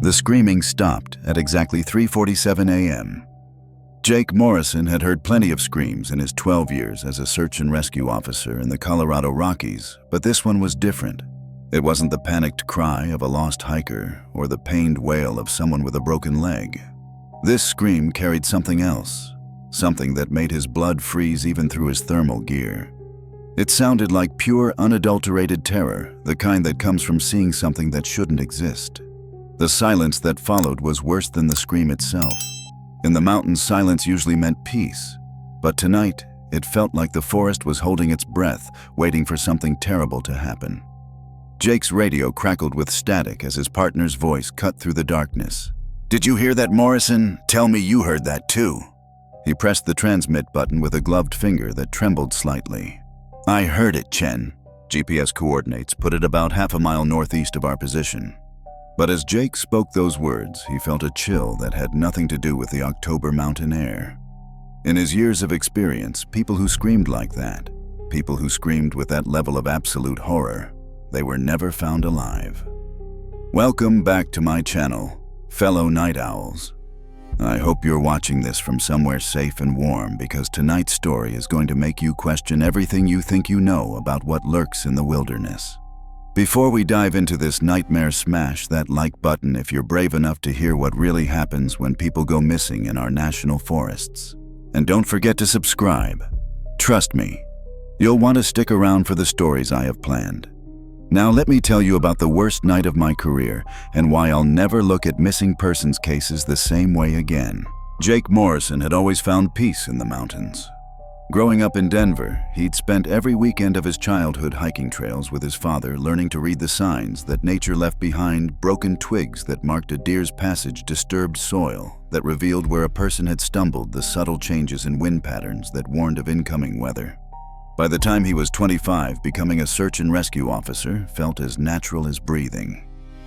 The screaming stopped at exactly 3:47 a.m. Jake Morrison had heard plenty of screams in his 12 years as a search and rescue officer in the Colorado Rockies, but this one was different. It wasn't the panicked cry of a lost hiker or the pained wail of someone with a broken leg. This scream carried something else, something that made his blood freeze even through his thermal gear. It sounded like pure, unadulterated terror, the kind that comes from seeing something that shouldn't exist. The silence that followed was worse than the scream itself. In the mountains, silence usually meant peace, but tonight, it felt like the forest was holding its breath, waiting for something terrible to happen. Jake's radio crackled with static as his partner's voice cut through the darkness. "Did you hear that, Morrison? Tell me you heard that too." He pressed the transmit button with a gloved finger that trembled slightly. "I heard it, Chen." GPS coordinates put it about half a mile northeast of our position. But as Jake spoke those words, he felt a chill that had nothing to do with the October mountain air. In his years of experience, people who screamed like that, people who screamed with that level of absolute horror, they were never found alive. Welcome back to my channel, fellow night owls. I hope you're watching this from somewhere safe and warm, because tonight's story is going to make you question everything you think you know about what lurks in the wilderness. Before we dive into this nightmare, smash that like button if you're brave enough to hear what really happens when people go missing in our national forests. And don't forget to subscribe. Trust me, you'll want to stick around for the stories I have planned. Now let me tell you about the worst night of my career and why I'll never look at missing persons cases the same way again. Jake Morrison had always found peace in the mountains. Growing up in Denver, he'd spent every weekend of his childhood hiking trails with his father, learning to read the signs that nature left behind, broken twigs that marked a deer's passage, disturbed soil that revealed where a person had stumbled, the subtle changes in wind patterns that warned of incoming weather. By the time he was 25, becoming a search and rescue officer felt as natural as breathing.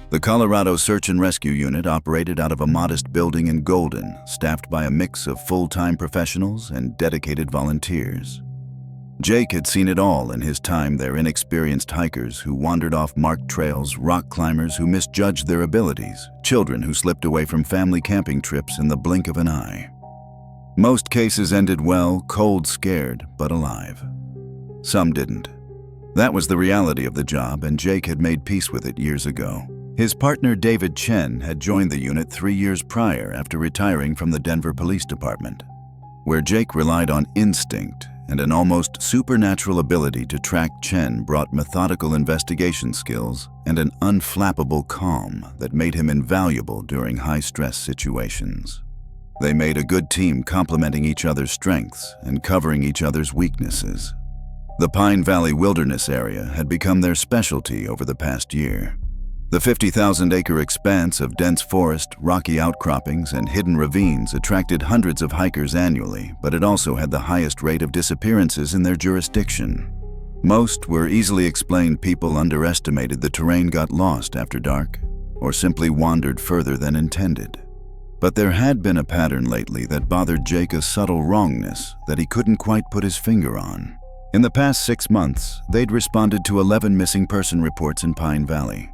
The Colorado Search and Rescue Unit operated out of a modest building in Golden, staffed by a mix of full-time professionals and dedicated volunteers. Jake had seen it all in his time there: inexperienced hikers who wandered off marked trails, rock climbers who misjudged their abilities, children who slipped away from family camping trips in the blink of an eye. Most cases ended well, cold, scared, but alive. Some didn't. That was the reality of the job, and Jake had made peace with it years ago. His partner David Chen had joined the unit 3 years prior after retiring from the Denver Police Department, where Jake relied on instinct and an almost supernatural ability to track. Chen brought methodical investigation skills and an unflappable calm that made him invaluable during high-stress situations. They made a good team, complementing each other's strengths and covering each other's weaknesses. The Pine Valley Wilderness area had become their specialty over the past year. The 50,000-acre expanse of dense forest, rocky outcroppings, and hidden ravines attracted hundreds of hikers annually, but it also had the highest rate of disappearances in their jurisdiction. Most were easily explained. People underestimated the terrain, got lost after dark, or simply wandered further than intended. But there had been a pattern lately that bothered Jake, a subtle wrongness that he couldn't quite put his finger on. In the past 6 months, they'd responded to 11 missing person reports in Pine Valley.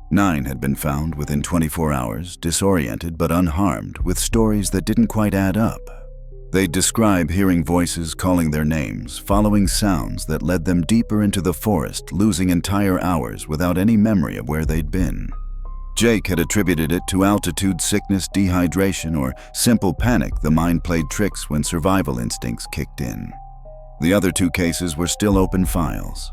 9 had been found within 24 hours, disoriented but unharmed, with stories that didn't quite add up. They'd describe hearing voices calling their names, following sounds that led them deeper into the forest, losing entire hours without any memory of where they'd been. Jake had attributed it to altitude sickness, dehydration, or simple panic. The mind played tricks when survival instincts kicked in. The other 2 cases were still open files.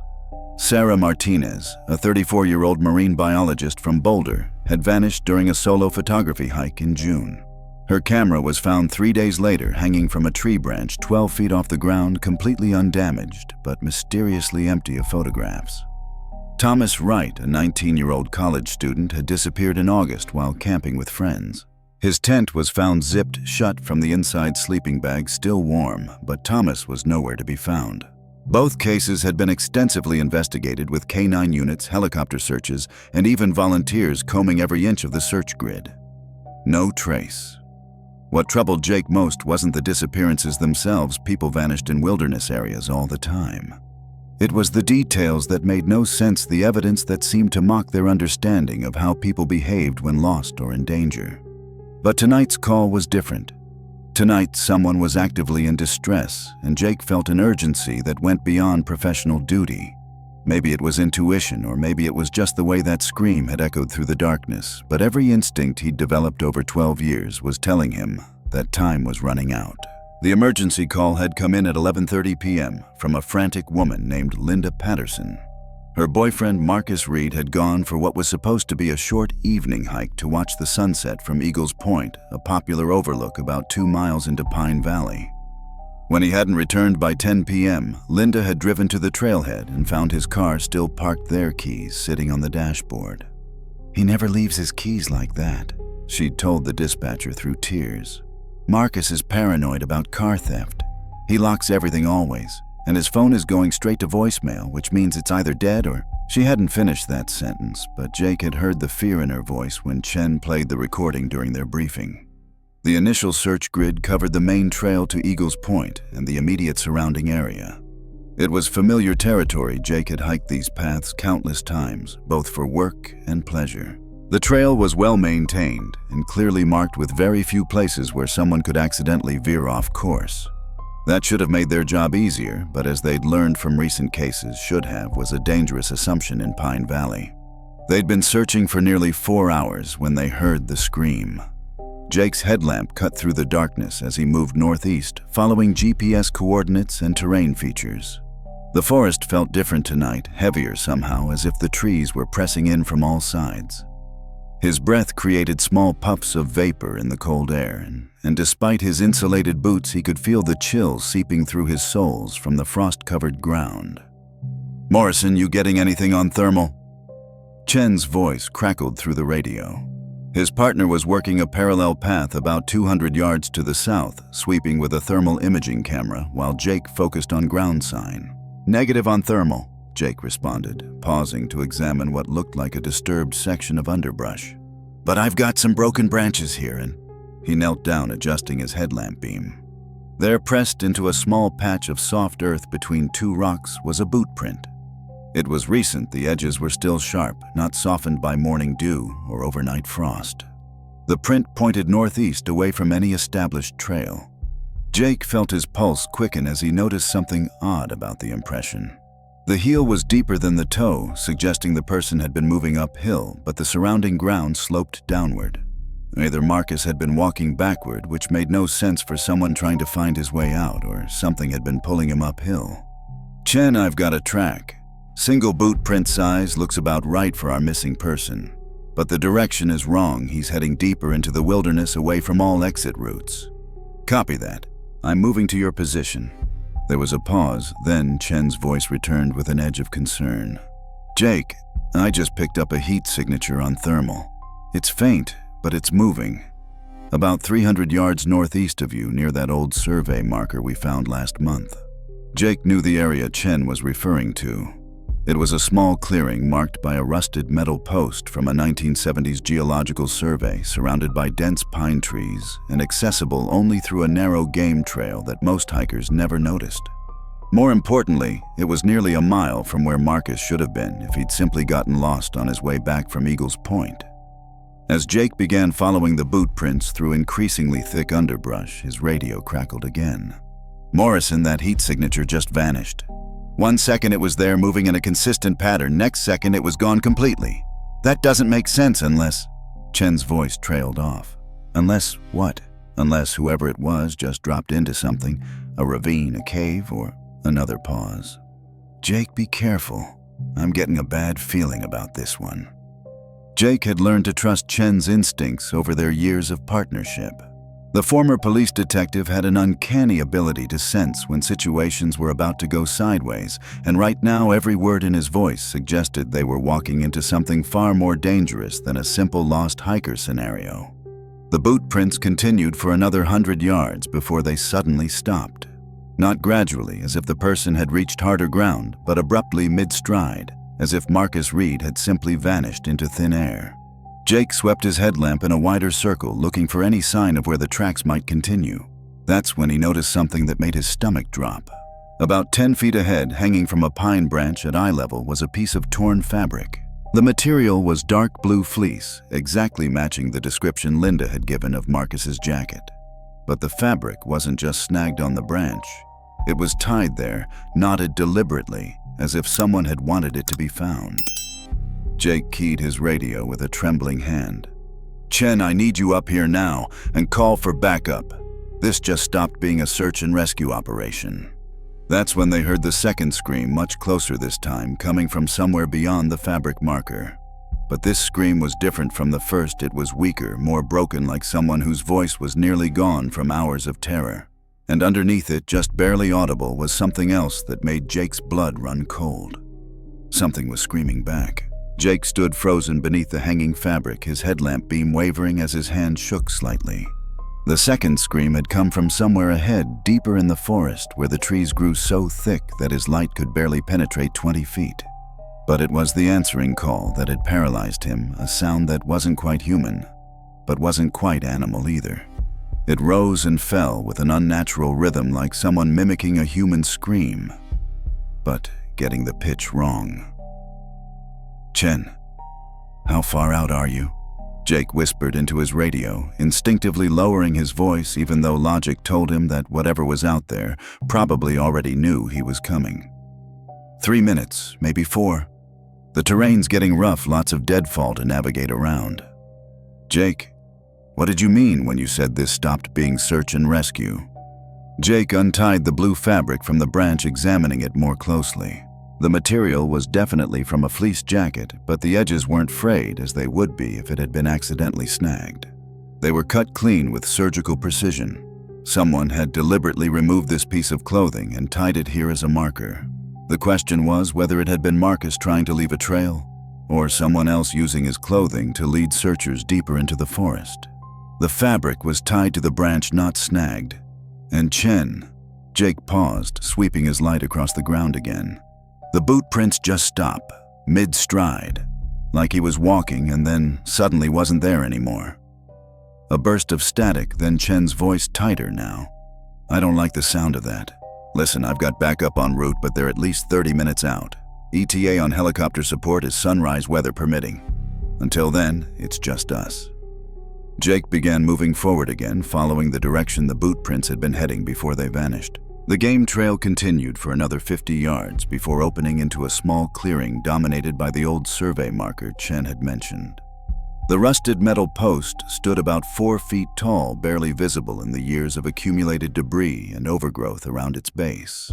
Sarah Martinez, a 34-year-old marine biologist from Boulder, had vanished during a solo photography hike in June. Her camera was found 3 days later hanging from a tree branch 12 feet off the ground, completely undamaged, but mysteriously empty of photographs. Thomas Wright, a 19-year-old college student, had disappeared in August while camping with friends. His tent was found zipped shut from the inside, sleeping bag still warm, but Thomas was nowhere to be found. Both cases had been extensively investigated, with K-9 units, helicopter searches, and even volunteers combing every inch of the search grid. No trace. What troubled Jake most wasn't the disappearances themselves. People vanished in wilderness areas all the time. It was the details that made no sense, the evidence that seemed to mock their understanding of how people behaved when lost or in danger. But tonight's call was different. Tonight, someone was actively in distress, and Jake felt an urgency that went beyond professional duty. Maybe it was intuition, or maybe it was just the way that scream had echoed through the darkness, but every instinct he'd developed over 12 years was telling him that time was running out. The emergency call had come in at 11:30 p.m. from a frantic woman named Linda Patterson. Her boyfriend, Marcus Reed, had gone for what was supposed to be a short evening hike to watch the sunset from Eagles Point, a popular overlook about 2 miles into Pine Valley. When he hadn't returned by 10 p.m., Linda had driven to the trailhead and found his car still parked there, keys sitting on the dashboard. "He never leaves his keys like that," she'd told the dispatcher through tears. "Marcus is paranoid about car theft. He locks everything always, and his phone is going straight to voicemail, which means it's either dead or—" She hadn't finished that sentence, but Jake had heard the fear in her voice when Chen played the recording during their briefing. The initial search grid covered the main trail to Eagles Point and the immediate surrounding area. It was familiar territory. Jake had hiked these paths countless times, both for work and pleasure. The trail was well maintained and clearly marked with very few places where someone could accidentally veer off course. That should have made their job easier, but as they'd learned from recent cases, should have was a dangerous assumption in Pine Valley. They'd been searching for nearly 4 hours when they heard the scream. Jake's headlamp cut through the darkness as he moved northeast, following GPS coordinates and terrain features. The forest felt different tonight, heavier somehow, as if the trees were pressing in from all sides. His breath created small puffs of vapor in the cold air, and despite his insulated boots, he could feel the chill seeping through his soles from the frost-covered ground. "Morrison, you getting anything on thermal?" Chen's voice crackled through the radio. His partner was working a parallel path about 200 yards to the south, sweeping with a thermal imaging camera, while Jake focused on ground sign. "Negative on thermal," Jake responded, pausing to examine what looked like a disturbed section of underbrush. "But I've got some broken branches here," and he knelt down, adjusting his headlamp beam. There, pressed into a small patch of soft earth between 2 rocks, was a boot print. It was recent. The edges were still sharp, not softened by morning dew or overnight frost. The print pointed northeast, away from any established trail. Jake felt his pulse quicken as he noticed something odd about the impression. The heel was deeper than the toe, suggesting the person had been moving uphill, but the surrounding ground sloped downward. Either Marcus had been walking backward, which made no sense for someone trying to find his way out, or something had been pulling him uphill. "Chen, I've got a track. Single boot print size looks about right for our missing person. But the direction is wrong. He's heading deeper into the wilderness, away from all exit routes." "Copy that. I'm moving to your position." There was a pause, then Chen's voice returned with an edge of concern. "Jake, I just picked up a heat signature on thermal. It's faint, but it's moving. About 300 yards northeast of you, near that old survey marker we found last month." Jake knew the area Chen was referring to. It was a small clearing marked by a rusted metal post from a 1970s geological survey, surrounded by dense pine trees and accessible only through a narrow game trail that most hikers never noticed. More importantly, it was nearly a mile from where Marcus should have been if he'd simply gotten lost on his way back from Eagles Point. As Jake began following the boot prints through increasingly thick underbrush, his radio crackled again. "Morrison, that heat signature just vanished. 1 second it was there, moving in a consistent pattern. Next second it was gone completely. That doesn't make sense unless—" Chen's voice trailed off. "Unless what? Unless whoever it was just dropped into something, a ravine, a cave, or—" Another pause. "Jake, be careful. I'm getting a bad feeling about this one." Jake had learned to trust Chen's instincts over their years of partnership. The former police detective had an uncanny ability to sense when situations were about to go sideways, and right now every word in his voice suggested they were walking into something far more dangerous than a simple lost hiker scenario. The boot prints continued for another 100 yards before they suddenly stopped. Not gradually, as if the person had reached harder ground, but abruptly mid-stride, as if Marcus Reed had simply vanished into thin air. Jake swept his headlamp in a wider circle, looking for any sign of where the tracks might continue. That's when he noticed something that made his stomach drop. About 10 feet ahead, hanging from a pine branch at eye level, was a piece of torn fabric. The material was dark blue fleece, exactly matching the description Linda had given of Marcus's jacket. But the fabric wasn't just snagged on the branch. It was tied there, knotted deliberately, as if someone had wanted it to be found. Jake keyed his radio with a trembling hand. "Chen, I need you up here now, and call for backup. This just stopped being a search and rescue operation." That's when they heard the second scream, much closer this time, coming from somewhere beyond the fabric marker. But this scream was different from the first. It was weaker, more broken, like someone whose voice was nearly gone from hours of terror. And underneath it, just barely audible, was something else that made Jake's blood run cold. Something was screaming back. Jake stood frozen beneath the hanging fabric, his headlamp beam wavering as his hand shook slightly. The second scream had come from somewhere ahead, deeper in the forest, where the trees grew so thick that his light could barely penetrate 20 feet. But it was the answering call that had paralyzed him, a sound that wasn't quite human, but wasn't quite animal either. It rose and fell with an unnatural rhythm, like someone mimicking a human scream, but getting the pitch wrong. "Chen, how far out are you?" Jake whispered into his radio, instinctively lowering his voice even though logic told him that whatever was out there probably already knew he was coming. 3 minutes, maybe 4. The terrain's getting rough, lots of deadfall to navigate around." "Jake, what did you mean when you said this stopped being search and rescue?" Jake untied the blue fabric from the branch, examining it more closely. The material was definitely from a fleece jacket, but the edges weren't frayed as they would be if it had been accidentally snagged. They were cut clean with surgical precision. Someone had deliberately removed this piece of clothing and tied it here as a marker. The question was whether it had been Marcus trying to leave a trail, or someone else using his clothing to lead searchers deeper into the forest. The fabric was tied to the branch, not snagged. And Chen. Jake paused, sweeping his light across the ground again. The boot prints just stop, mid-stride, like he was walking and then suddenly wasn't there anymore. A burst of static, then Chen's voice tighter now. "I don't like the sound of that. Listen, I've got backup en route, but they're at least 30 minutes out. ETA on helicopter support is sunrise, weather permitting. Until then, it's just us." Jake began moving forward again, following the direction the boot prints had been heading before they vanished. The game trail continued for another 50 yards before opening into a small clearing dominated by the old survey marker Chen had mentioned. The rusted metal post stood about 4 feet tall, barely visible in the years of accumulated debris and overgrowth around its base.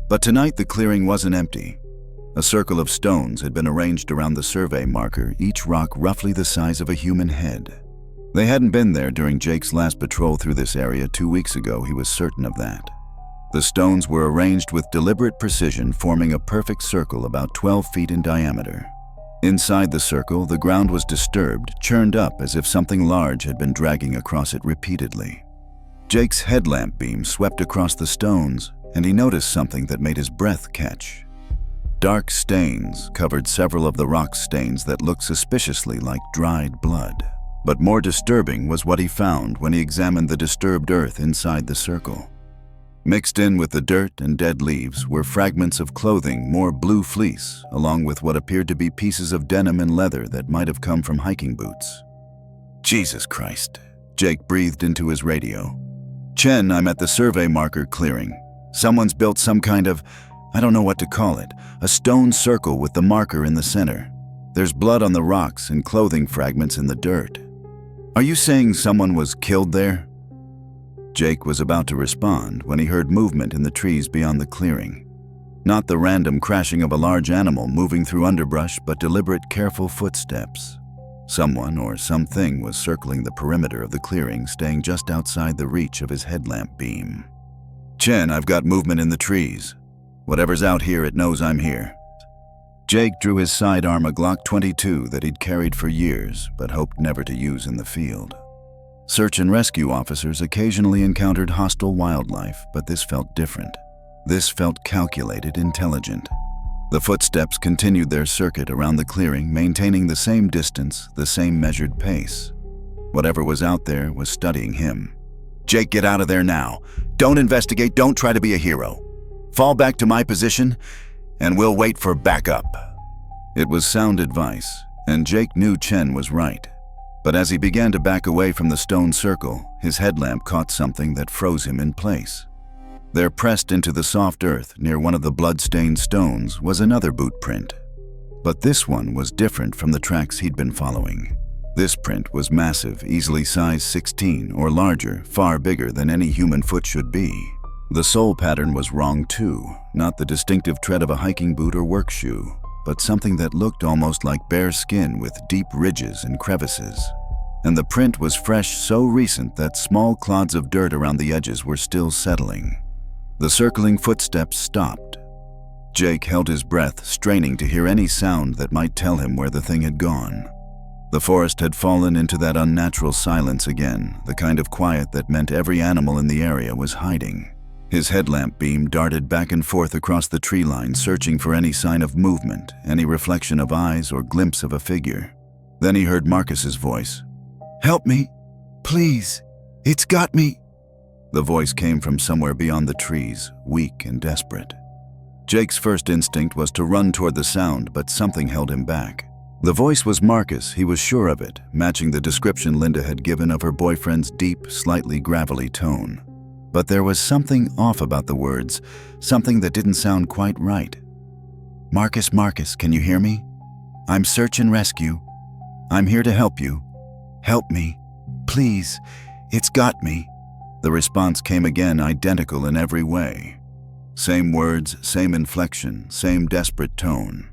But tonight the clearing wasn't empty. A circle of stones had been arranged around the survey marker, each rock roughly the size of a human head. They hadn't been there during Jake's last patrol through this area 2 weeks ago, he was certain of that. The stones were arranged with deliberate precision, forming a perfect circle about 12 feet in diameter. Inside the circle, the ground was disturbed, churned up as if something large had been dragging across it repeatedly. Jake's headlamp beam swept across the stones, and he noticed something that made his breath catch. Dark stains covered several of the rock stains that looked suspiciously like dried blood. But more disturbing was what he found when he examined the disturbed earth inside the circle. Mixed in with the dirt and dead leaves were fragments of clothing, more blue fleece, along with what appeared to be pieces of denim and leather that might have come from hiking boots. "Jesus Christ," Jake breathed into his radio. "Chen, I'm at the survey marker clearing. Someone's built some kind of, I don't know what to call it, a stone circle with the marker in the center. There's blood on the rocks and clothing fragments in the dirt. Are you saying someone was killed there?" Jake was about to respond when he heard movement in the trees beyond the clearing. Not the random crashing of a large animal moving through underbrush, but deliberate, careful footsteps. Someone or something was circling the perimeter of the clearing, staying just outside the reach of his headlamp beam. "Chen, I've got movement in the trees. Whatever's out here, it knows I'm here." Jake drew his sidearm, a Glock 22 that he'd carried for years, but hoped never to use in the field. Search and rescue officers occasionally encountered hostile wildlife, but this felt different. This felt calculated, intelligent. The footsteps continued their circuit around the clearing, maintaining the same distance, the same measured pace. Whatever was out there was studying him. "Jake, get out of there now. Don't investigate, don't try to be a hero. Fall back to my position, and we'll wait for backup." It was sound advice, and Jake knew Chen was right. But as he began to back away from the stone circle, his headlamp caught something that froze him in place. There, pressed into the soft earth near one of the blood-stained stones, was another boot print. But this one was different from the tracks he'd been following. This print was massive, easily size 16 or larger, far bigger than any human foot should be. The sole pattern was wrong too, not the distinctive tread of a hiking boot or work shoe, but something that looked almost like bare skin with deep ridges and crevices. And the print was fresh, so recent that small clods of dirt around the edges were still settling. The circling footsteps stopped. Jake held his breath, straining to hear any sound that might tell him where the thing had gone. The forest had fallen into that unnatural silence again, the kind of quiet that meant every animal in the area was hiding. His headlamp beam darted back and forth across the tree line, searching for any sign of movement, any reflection of eyes or glimpse of a figure. Then he heard Marcus's voice. "Help me, please. It's got me." The voice came from somewhere beyond the trees, weak and desperate. Jake's first instinct was to run toward the sound, but something held him back. The voice was Marcus, he was sure of it, matching the description Linda had given of her boyfriend's deep, slightly gravelly tone. But there was something off about the words, something that didn't sound quite right. "Marcus, Marcus, can you hear me? I'm search and rescue. I'm here to help you. Help me, please. It's got me." The response came again, identical in every way. Same words, same inflection, same desperate tone.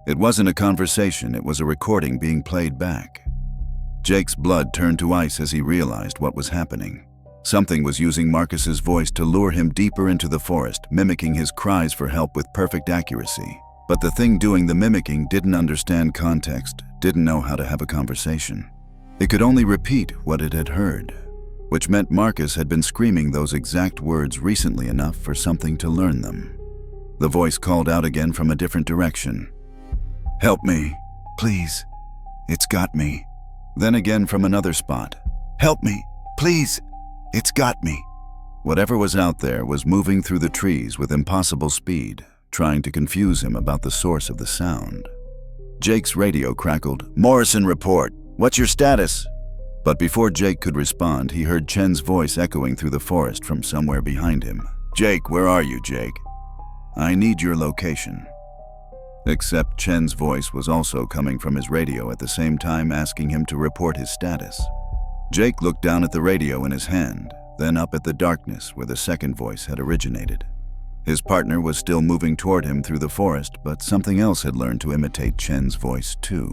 It wasn't a conversation, it was a recording being played back. Jake's blood turned to ice as he realized what was happening. Something was using Marcus's voice to lure him deeper into the forest, mimicking his cries for help with perfect accuracy. But the thing doing the mimicking didn't understand context, didn't know how to have a conversation. It could only repeat what it had heard, which meant Marcus had been screaming those exact words recently enough for something to learn them. The voice called out again from a different direction. "Help me, please. It's got me." Then again from another spot. "Help me, please. It's got me." Whatever was out there was moving through the trees with impossible speed, trying to confuse him about the source of the sound. Jake's radio crackled. "Morrison report. What's your status?" But before Jake could respond, he heard Chen's voice echoing through the forest from somewhere behind him. "Jake, where are you, Jake? I need your location." Except Chen's voice was also coming from his radio at the same time, asking him to report his status. Jake looked down at the radio in his hand, then up at the darkness where the second voice had originated. His partner was still moving toward him through the forest, but something else had learned to imitate Chen's voice too.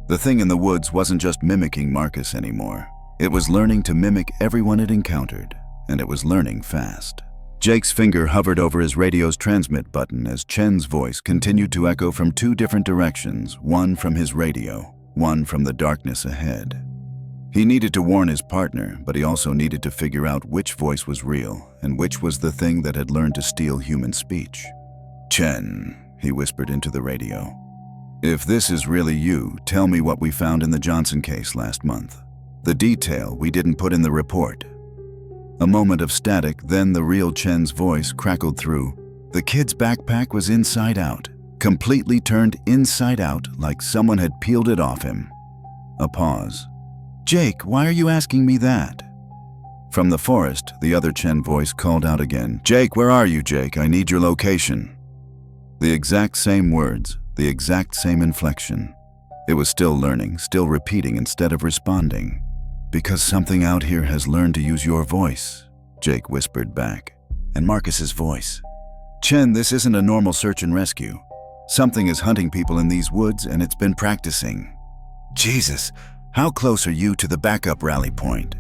The thing in the woods wasn't just mimicking Marcus anymore. It was learning to mimic everyone it encountered, and it was learning fast. Jake's finger hovered over his radio's transmit button as Chen's voice continued to echo from two different directions, one from his radio, one from the darkness ahead. He needed to warn his partner, but he also needed to figure out which voice was real and which was the thing that had learned to steal human speech. "Chen," he whispered into the radio. "If this is really you, tell me what we found in the Johnson case last month. The detail we didn't put in the report." A moment of static, then the real Chen's voice crackled through. "The kid's backpack was inside out, completely turned inside out like someone had peeled it off him." A pause. "Jake, why are you asking me that?" From the forest, the other Chen voice called out again. "Jake, where are you, Jake? I need your location." The exact same words, the exact same inflection. It was still learning, still repeating instead of responding. "Because something out here has learned to use your voice," Jake whispered back. And Marcus's voice. "Chen, this isn't a normal search and rescue. Something is hunting people in these woods and it's been practicing." "Jesus, how close are you to the backup rally point?"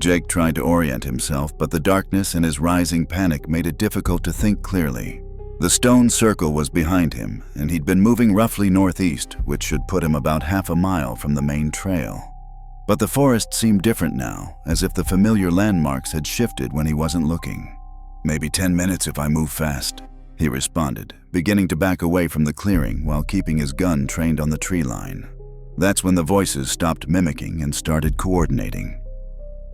Jake tried to orient himself, but the darkness and his rising panic made it difficult to think clearly. The stone circle was behind him, and he'd been moving roughly northeast, which should put him about half a mile from the main trail. But the forest seemed different now, as if the familiar landmarks had shifted when he wasn't looking. "Maybe 10 minutes if I move fast," he responded, beginning to back away from the clearing while keeping his gun trained on the tree line. That's when the voices stopped mimicking and started coordinating.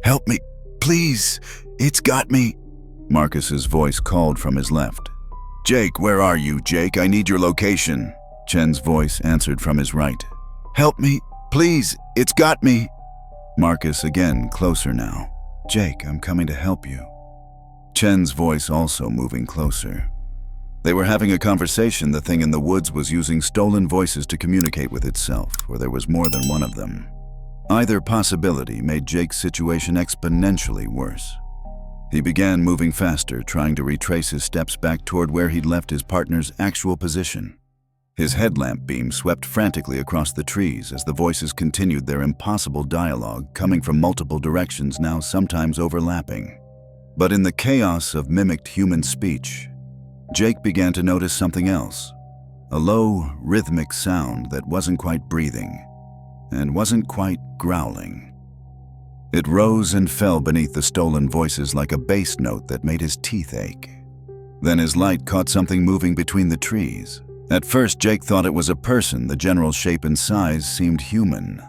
"Help me, please. It's got me." Marcus's voice called from his left. "Jake, where are you, Jake? I need your location." Chen's voice answered from his right. "Help me, please, it's got me." Marcus again, closer now. "Jake, I'm coming to help you." Chen's voice also moving closer. They were having a conversation. The thing in the woods was using stolen voices to communicate with itself, or there was more than one of them. Either possibility made Jake's situation exponentially worse. He began moving faster, trying to retrace his steps back toward where he'd left his partner's actual position. His headlamp beam swept frantically across the trees as the voices continued their impossible dialogue, coming from multiple directions, now sometimes overlapping. But in the chaos of mimicked human speech, Jake began to notice something else. A low, rhythmic sound that wasn't quite breathing, and wasn't quite growling. It rose and fell beneath the stolen voices like a bass note that made his teeth ache. Then his light caught something moving between the trees. At first, Jake thought it was a person. The general shape and size seemed human.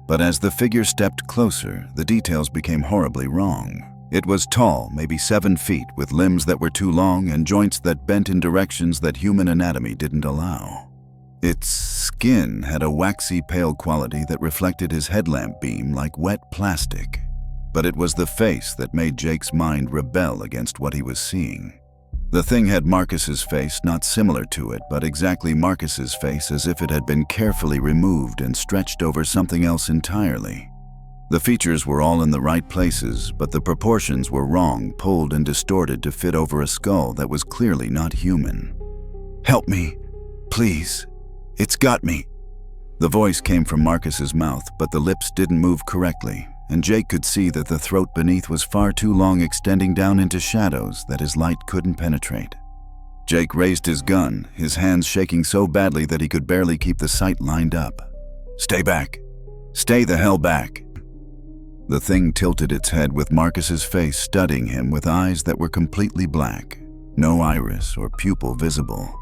But as the figure stepped closer, the details became horribly wrong. It was tall, maybe 7 feet, with limbs that were too long and joints that bent in directions that human anatomy didn't allow. Its skin had a waxy pale quality that reflected his headlamp beam like wet plastic. But it was the face that made Jake's mind rebel against what he was seeing. The thing had Marcus's face, not similar to it, but exactly Marcus's face, as if it had been carefully removed and stretched over something else entirely. The features were all in the right places, but the proportions were wrong, pulled and distorted to fit over a skull that was clearly not human. "Help me, please. It's got me." The voice came from Marcus's mouth, but the lips didn't move correctly, and Jake could see that the throat beneath was far too long, extending down into shadows that his light couldn't penetrate. Jake raised his gun, his hands shaking so badly that he could barely keep the sight lined up. "Stay back. Stay the hell back." The thing tilted its head with Marcus's face studying him with eyes that were completely black, no iris or pupil visible.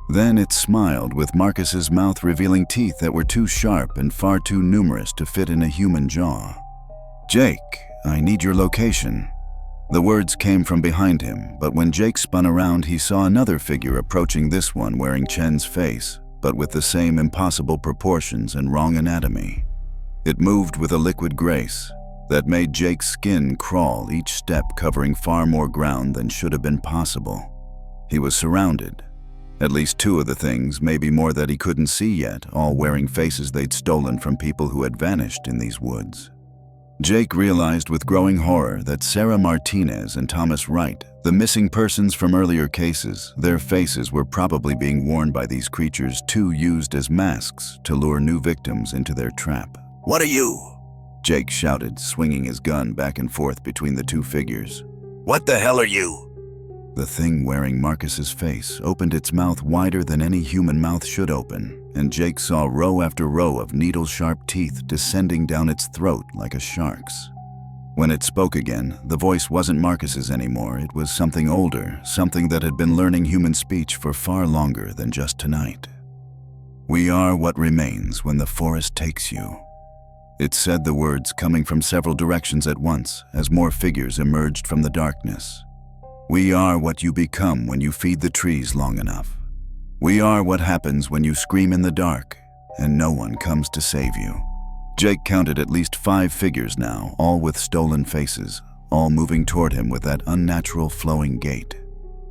Then it smiled, with Marcus's mouth revealing teeth that were too sharp and far too numerous to fit in a human jaw. "Jake, I need your location." The words came from behind him, but when Jake spun around, he saw another figure approaching, this one wearing Chen's face, but with the same impossible proportions and wrong anatomy. It moved with a liquid grace that made Jake's skin crawl, each step covering far more ground than should have been possible. He was surrounded. At least 2 of the things, maybe more that he couldn't see yet, all wearing faces they'd stolen from people who had vanished in these woods. Jake realized with growing horror that Sarah Martinez and Thomas Wright, the missing persons from earlier cases, their faces were probably being worn by these creatures too, used as masks to lure new victims into their trap. "What are you?" Jake shouted, swinging his gun back and forth between the 2 figures. "What the hell are you?" The thing wearing Marcus's face opened its mouth wider than any human mouth should open, and Jake saw row after row of needle-sharp teeth descending down its throat like a shark's. When it spoke again, the voice wasn't Marcus's anymore. It was something older, something that had been learning human speech for far longer than just tonight. "We are what remains when the forest takes you." It said, the words coming from several directions at once as more figures emerged from the darkness. "We are what you become when you feed the trees long enough. We are what happens when you scream in the dark and no one comes to save you." Jake counted at least 5 figures now, all with stolen faces, all moving toward him with that unnatural flowing gait.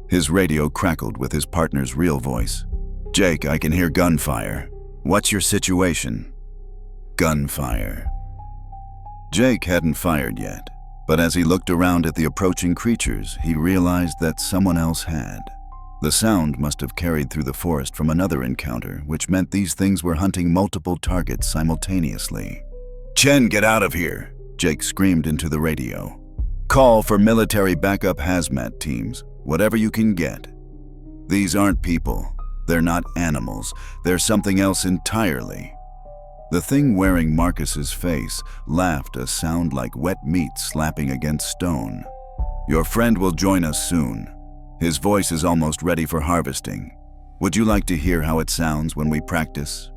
His radio crackled with his partner's real voice. "Jake, I can hear gunfire. What's your situation?" Gunfire. Jake hadn't fired yet, but as he looked around at the approaching creatures, he realized that someone else had. The sound must have carried through the forest from another encounter, which meant these things were hunting multiple targets simultaneously. "Chen, get out of here!" Jake screamed into the radio. "Call for military backup hazmat teams, whatever you can get. These aren't people. They're not animals. They're something else entirely." The thing wearing Marcus's face laughed, a sound like wet meat slapping against stone. "Your friend will join us soon. His voice is almost ready for harvesting. Would you like to hear how it sounds when we practice?"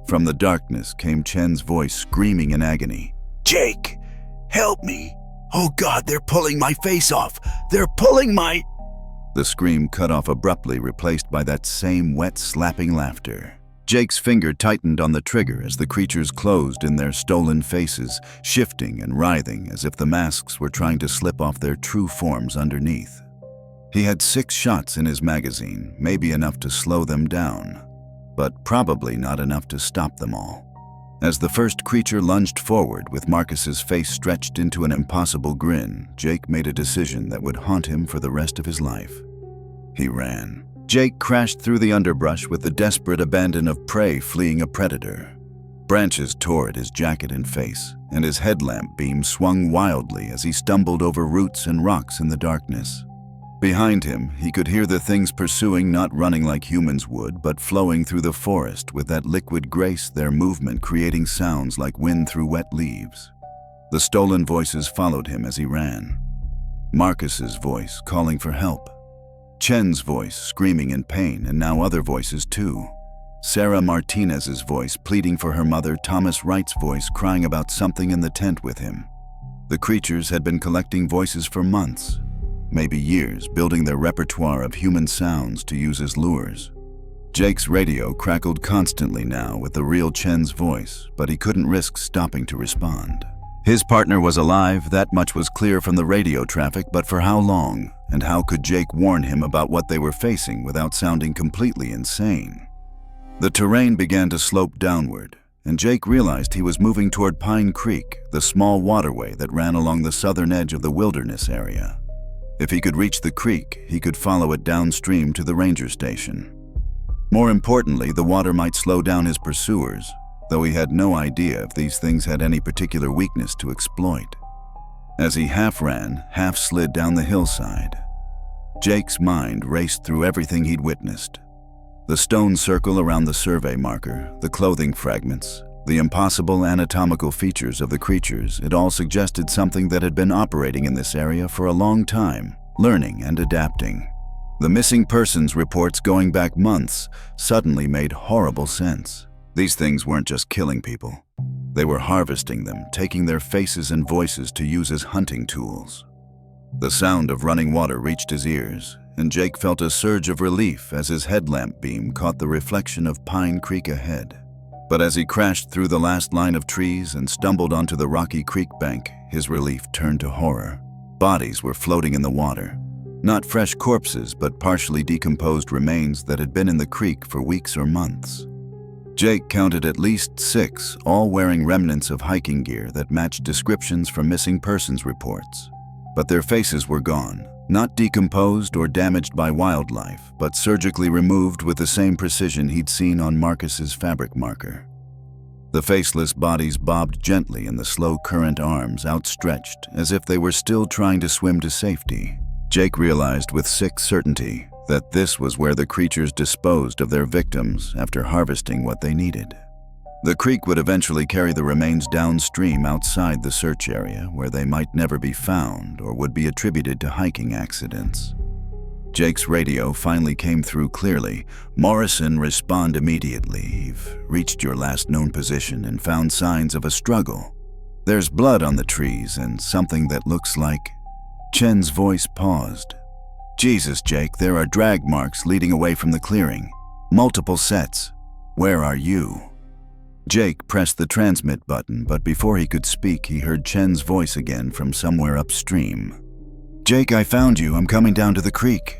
From the darkness came Chen's voice, screaming in agony. "Jake, help me! "Oh God, they're pulling my face off! They're pulling my—" The scream cut off abruptly, replaced by that same wet, slapping laughter. Jake's finger tightened on the trigger as the creatures closed in their stolen faces, shifting and writhing as if the masks were trying to slip off their true forms underneath. He had 6 shots in his magazine, maybe enough to slow them down, but probably not enough to stop them all. As the first creature lunged forward with Marcus's face stretched into an impossible grin, Jake made a decision that would haunt him for the rest of his life. He ran. Jake crashed through the underbrush with the desperate abandon of prey fleeing a predator. Branches tore at his jacket and face, and his headlamp beam swung wildly as he stumbled over roots and rocks in the darkness. Behind him, he could hear the things pursuing, not running like humans would, but flowing through the forest with that liquid grace, their movement creating sounds like wind through wet leaves. The stolen voices followed him as he ran. Marcus's voice calling for help. Chen's voice screaming in pain, and now other voices too. Sarah Martinez's voice pleading for her mother, Thomas Wright's voice crying about something in the tent with him. The creatures had been collecting voices for months, maybe years, building their repertoire of human sounds to use as lures. Jake's radio crackled constantly now with the real Chen's voice, but he couldn't risk stopping to respond. His partner was alive, that much was clear from the radio traffic, but for how long? And how could Jake warn him about what they were facing without sounding completely insane? The terrain began to slope downward, and Jake realized he was moving toward Pine Creek, the small waterway that ran along the southern edge of the wilderness area. If he could reach the creek, he could follow it downstream to the ranger station. More importantly, the water might slow down his pursuers, though he had no idea if these things had any particular weakness to exploit. As he half ran, half slid down the hillside, Jake's mind raced through everything he'd witnessed. The stone circle around the survey marker, the clothing fragments, the impossible anatomical features of the creatures, it all suggested something that had been operating in this area for a long time, learning and adapting. The missing persons reports going back months suddenly made horrible sense. These things weren't just killing people. They were harvesting them, taking their faces and voices to use as hunting tools. The sound of running water reached his ears, and Jake felt a surge of relief as his headlamp beam caught the reflection of Pine Creek ahead. But as he crashed through the last line of trees and stumbled onto the rocky creek bank, his relief turned to horror. Bodies were floating in the water. Not fresh corpses, but partially decomposed remains that had been in the creek for weeks or months. Jake counted at least 6, all wearing remnants of hiking gear that matched descriptions from missing persons reports. But their faces were gone, not decomposed or damaged by wildlife, but surgically removed with the same precision he'd seen on Marcus's fabric marker. The faceless bodies bobbed gently in the slow current, arms outstretched as if they were still trying to swim to safety. Jake realized with sick certainty that this was where the creatures disposed of their victims after harvesting what they needed. The creek would eventually carry the remains downstream outside the search area, where they might never be found or would be attributed to hiking accidents. Jake's radio finally came through clearly. "Morrison, respond immediately. You've reached your last known position and found signs of a struggle. There's blood on the trees and something that looks like—" Chen's voice paused. "Jesus, Jake, there are drag marks leading away from the clearing. Multiple sets. Where are you?" Jake pressed the transmit button, but before he could speak, he heard Chen's voice again from somewhere upstream. "Jake, I found you. I'm coming down to the creek."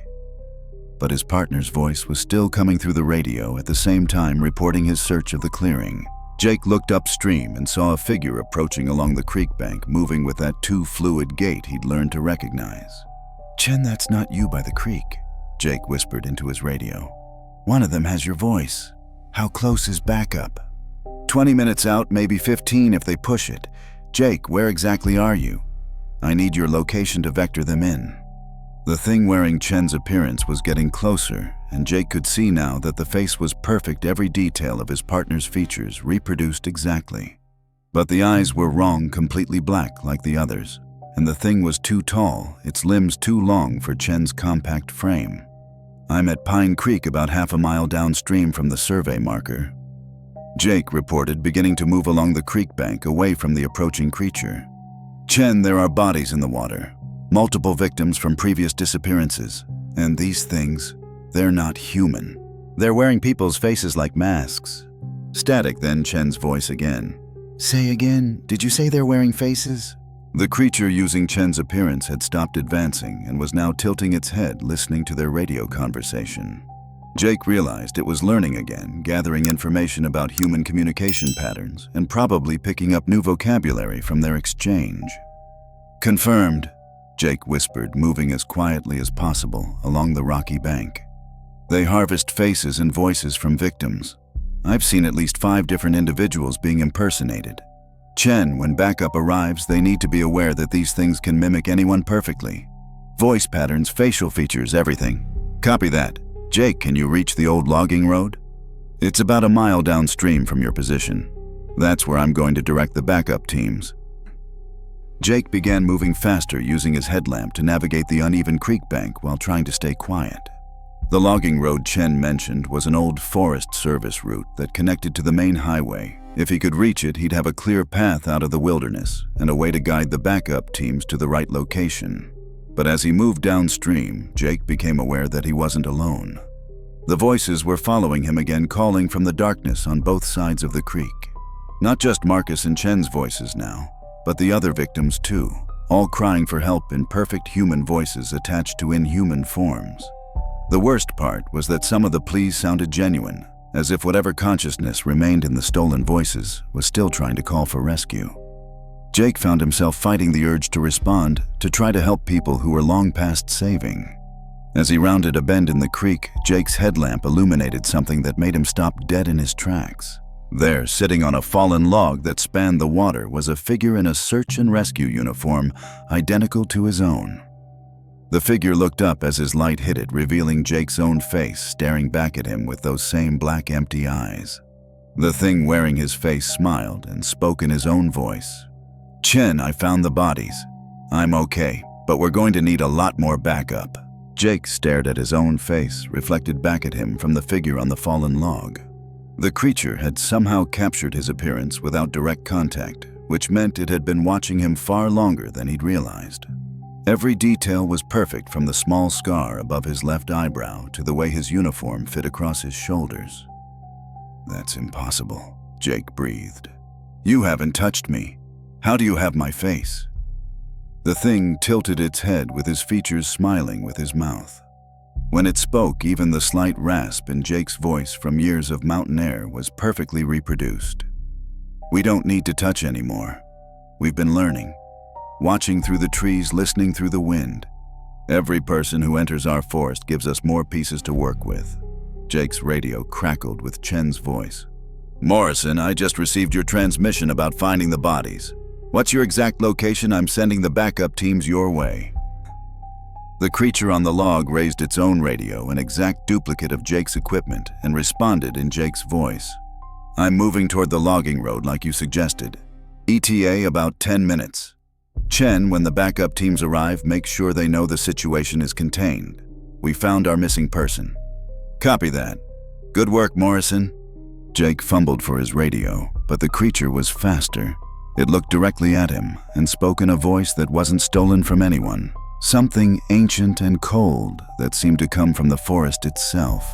But his partner's voice was still coming through the radio, at the same time reporting his search of the clearing. Jake looked upstream and saw a figure approaching along the creek bank, moving with that too fluid gait he'd learned to recognize. "Chen, that's not you by the creek," Jake whispered into his radio. "One of them has your voice. How close is backup?" 20 minutes out, maybe 15 if they push it. Jake, where exactly are you? I need your location to vector them in." The thing wearing Chen's appearance was getting closer, and Jake could see now that the face was perfect, every detail of his partner's features reproduced exactly. But the eyes were wrong, completely black like the others, and the thing was too tall, its limbs too long for Chen's compact frame. "I'm at Pine Creek, about half a mile downstream from the survey marker," Jake reported, beginning to move along the creek bank away from the approaching creature. Chen, there are bodies in the water. Multiple victims from previous disappearances. And these things, they're not human. They're wearing people's faces like masks. Static, then Chen's voice again. Say again, did you say they're wearing faces? The creature using Chen's appearance had stopped advancing and was now tilting its head, listening to their radio conversation. Jake realized it was learning again, gathering information about human communication patterns and probably picking up new vocabulary from their exchange. Confirmed, Jake whispered, moving as quietly as possible along the rocky bank. They harvest faces and voices from victims. I've seen at least 5 different individuals being impersonated. Chen, when backup arrives, they need to be aware that these things can mimic anyone perfectly. Voice patterns, facial features, everything. Copy that. Jake, can you reach the old logging road? It's about a mile downstream from your position. That's where I'm going to direct the backup teams. Jake began moving faster, using his headlamp to navigate the uneven creek bank while trying to stay quiet. The logging road Chen mentioned was an old Forest Service route that connected to the main highway. If he could reach it, he'd have a clear path out of the wilderness and a way to guide the backup teams to the right location. But as he moved downstream, Jake became aware that he wasn't alone. The voices were following him again, calling from the darkness on both sides of the creek. Not just Marcus and Chen's voices now, but the other victims too, all crying for help in perfect human voices attached to inhuman forms. The worst part was that some of the pleas sounded genuine, as if whatever consciousness remained in the stolen voices was still trying to call for rescue. Jake found himself fighting the urge to respond, to try to help people who were long past saving. As he rounded a bend in the creek, Jake's headlamp illuminated something that made him stop dead in his tracks. There, sitting on a fallen log that spanned the water, was a figure in a search and rescue uniform identical to his own. The figure looked up as his light hit it, revealing Jake's own face staring back at him with those same black, empty eyes. The thing wearing his face smiled and spoke in his own voice. Chen, I found the bodies. I'm okay, but we're going to need a lot more backup. Jake stared at his own face, reflected back at him from the figure on the fallen log. The creature had somehow captured his appearance without direct contact, which meant it had been watching him far longer than he'd realized. Every detail was perfect, from the small scar above his left eyebrow to the way his uniform fit across his shoulders. That's impossible, Jake breathed. You haven't touched me. How do you have my face? The thing tilted its head, with his features smiling with his mouth. When it spoke, even the slight rasp in Jake's voice from years of mountain air was perfectly reproduced. We don't need to touch anymore. We've been learning. Watching through the trees, listening through the wind. Every person who enters our forest gives us more pieces to work with. Jake's radio crackled with Chen's voice. Morrison, I just received your transmission about finding the bodies. What's your exact location? I'm sending the backup teams your way. The creature on the log raised its own radio, an exact duplicate of Jake's equipment, and responded in Jake's voice. I'm moving toward the logging road like you suggested. ETA about 10 minutes. Chen, when the backup teams arrive, make sure they know the situation is contained. We found our missing person. Copy that. Good work, Morrison. Jake fumbled for his radio, but the creature was faster. It looked directly at him and spoke in a voice that wasn't stolen from anyone. Something ancient and cold that seemed to come from the forest itself.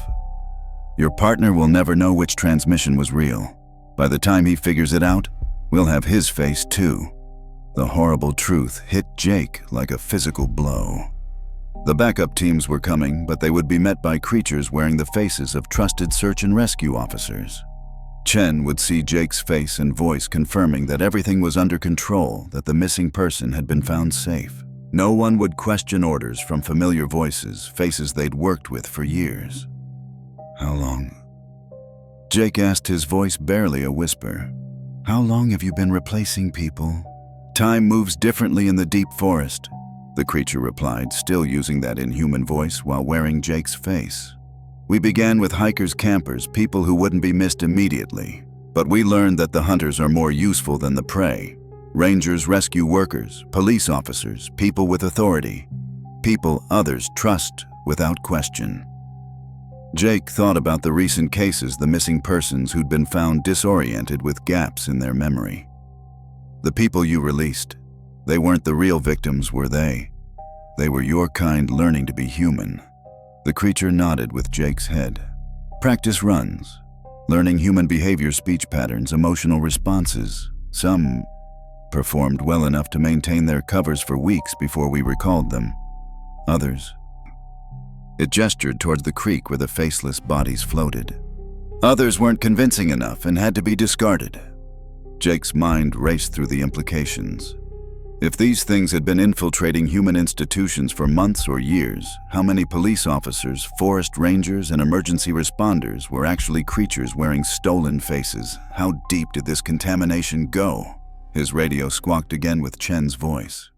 Your partner will never know which transmission was real. By the time he figures it out, we'll have his face too. The horrible truth hit Jake like a physical blow. The backup teams were coming, but they would be met by creatures wearing the faces of trusted search and rescue officers. Chen would see Jake's face and voice confirming that everything was under control, that the missing person had been found safe. No one would question orders from familiar voices, faces they'd worked with for years. How long? Jake asked, his voice barely a whisper. How long have you been replacing people? Time moves differently in the deep forest, the creature replied, still using that inhuman voice while wearing Jake's face. We began with hikers, campers, people who wouldn't be missed immediately. But we learned that the hunters are more useful than the prey. Rangers, rescue workers, police officers, people with authority. People others trust without question. Jake thought about the recent cases, the missing persons who'd been found disoriented with gaps in their memory. The people you released, They weren't the real victims, were they? They were your kind learning to be human. The creature nodded with Jake's head. Practice runs. Learning human behavior, speech patterns, emotional responses. Some performed well enough to maintain their covers for weeks before we recalled them. Others. It gestured towards the creek where the faceless bodies floated. Others weren't convincing enough and had to be discarded. Jake's mind raced through the implications. If these things had been infiltrating human institutions for months or years, how many police officers, forest rangers, and emergency responders were actually creatures wearing stolen faces? How deep did this contamination go? His radio squawked again with Chen's voice.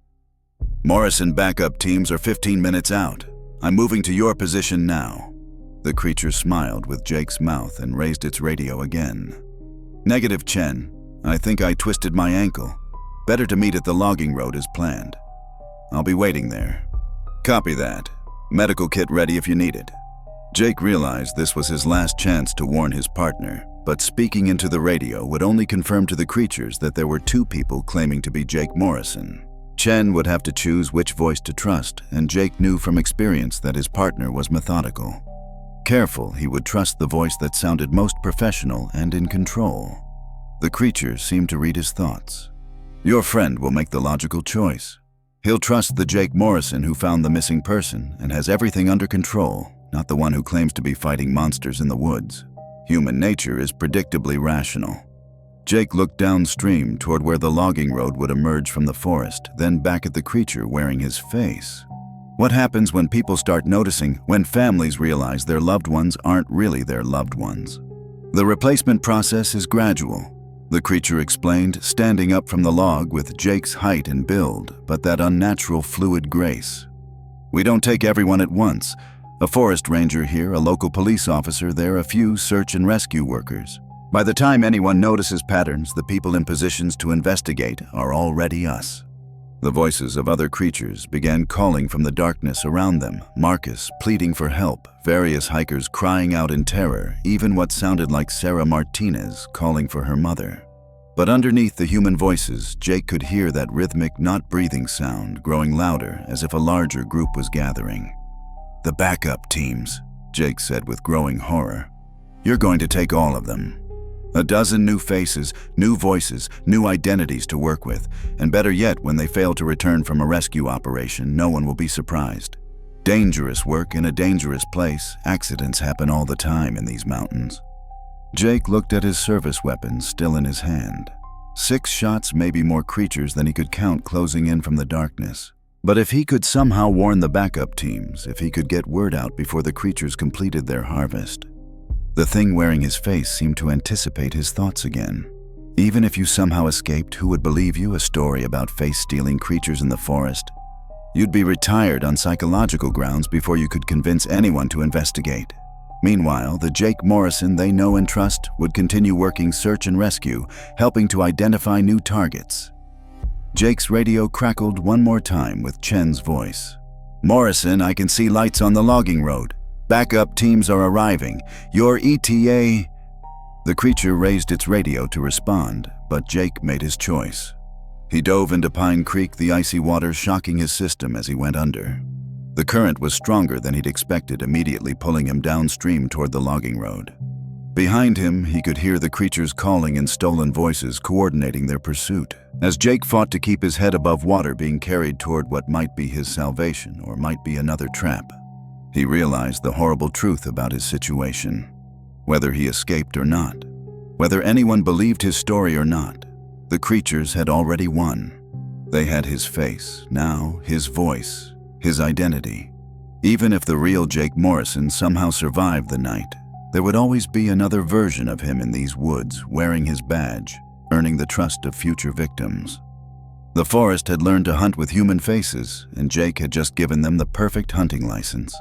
Morrison backup teams are 15 minutes out. I'm moving to your position now. The creature smiled with Jake's mouth and raised its radio again. Negative, Chen. I think I twisted my ankle. Better to meet at the logging road as planned. I'll be waiting there. Copy that. Medical kit ready if you need it. Jake realized this was his last chance to warn his partner, but speaking into the radio would only confirm to the creatures that there were two people claiming to be Jake Morrison. Chen would have to choose which voice to trust, and Jake knew from experience that his partner was methodical. Careful, he would trust the voice that sounded most professional and in control. The creature seemed to read his thoughts. Your friend will make the logical choice. He'll trust the Jake Morrison who found the missing person and has everything under control, not the one who claims to be fighting monsters in the woods. Human nature is predictably rational. Jake looked downstream toward where the logging road would emerge from the forest, then back at the creature wearing his face. What happens when people start noticing, when families realize their loved ones aren't really their loved ones? The replacement process is gradual. The creature explained, standing up from the log with Jake's height and build, but that unnatural fluid grace. We don't take everyone at once. A forest ranger here, a local police officer there, a few search and rescue workers. By the time anyone notices patterns, the people in positions to investigate are already us. The voices of other creatures began calling from the darkness around them, Marcus pleading for help, various hikers crying out in terror, even what sounded like Sarah Martinez calling for her mother. But underneath the human voices, Jake could hear that rhythmic, not breathing sound growing louder as if a larger group was gathering. The backup teams, Jake said with growing horror. You're going to take all of them. A dozen new faces, new voices, new identities to work with, and better yet, when they fail to return from a rescue operation, no one will be surprised. Dangerous work in a dangerous place. Accidents happen all the time in these mountains. Jake looked at his service weapon still in his hand. 6 shots, maybe more creatures than he could count closing in from the darkness. But if he could somehow warn the backup teams, if he could get word out before the creatures completed their harvest. The thing wearing his face seemed to anticipate his thoughts again. Even if you somehow escaped, who would believe you? A story about face-stealing creatures in the forest? You'd be retired on psychological grounds before you could convince anyone to investigate. Meanwhile, the Jake Morrison they know and trust would continue working search and rescue, helping to identify new targets. Jake's radio crackled one more time with Chen's voice. Morrison, I can see lights on the logging road. Backup teams are arriving. Your ETA... The creature raised its radio to respond, but Jake made his choice. He dove into Pine Creek, the icy water shocking his system as he went under. The current was stronger than he'd expected, immediately pulling him downstream toward the logging road. Behind him, he could hear the creatures calling in stolen voices, coordinating their pursuit. As Jake fought to keep his head above water, being carried toward what might be his salvation or might be another trap. He realized the horrible truth about his situation. Whether he escaped or not, whether anyone believed his story or not, the creatures had already won. They had his face, now his voice, his identity. Even if the real Jake Morrison somehow survived the night, there would always be another version of him in these woods, wearing his badge, earning the trust of future victims. The forest had learned to hunt with human faces, and Jake had just given them the perfect hunting license.